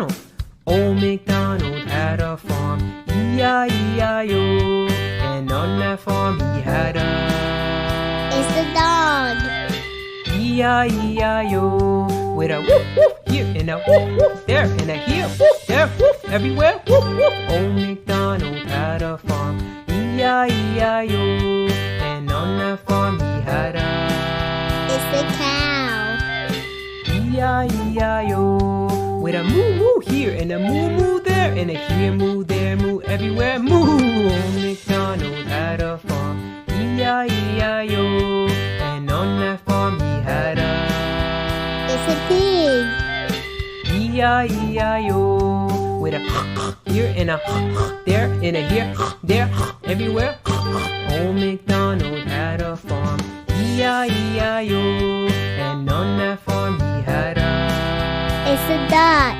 Macdonald. Old Macdonald had a farm, E-I-E-I-O. And on that farm he had It's the dog. E-I-E-I-O. With a whoop whoop here and a whoop whoop there and a here whoop there whoop everywhere whoop whoop. Old Macdonald had a farm, E-I-E-I-O. And on that farm he had It's the cow. E-I-E-I-O. With a moo moo here and a moo moo there and a here moo there moo everywhere moo. Old Macdonald had a farm, E-I-E-I-O. And on that farm he had It's a pig. E-I-E-I-O. With a here and a there and a here there everywhere. Old Macdonald had a farm, E-I-E-I-O. And on that farm he had It's a duck.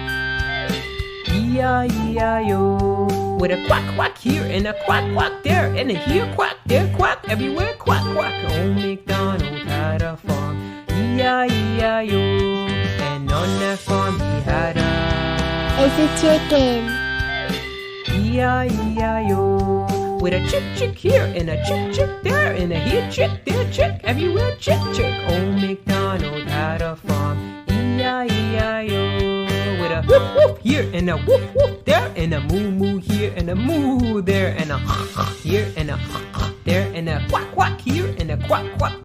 E-I-E-I-O. With a quack quack here and a quack quack there and a here quack there quack everywhere quack quack. Old Macdonald had a farm, E-I-E-I-O. And on that farm he had It's a chicken. E-I-E-I-O. With a chick chick here and a chick chick there and a here chick there chick everywhere chick chick. Old Macdonald had a farm, E-I-E-I-O. With a whoop whoop here and a whoop whoop there and a moo moo here and a moo there and a here and a there and a quack quack here and a quack quack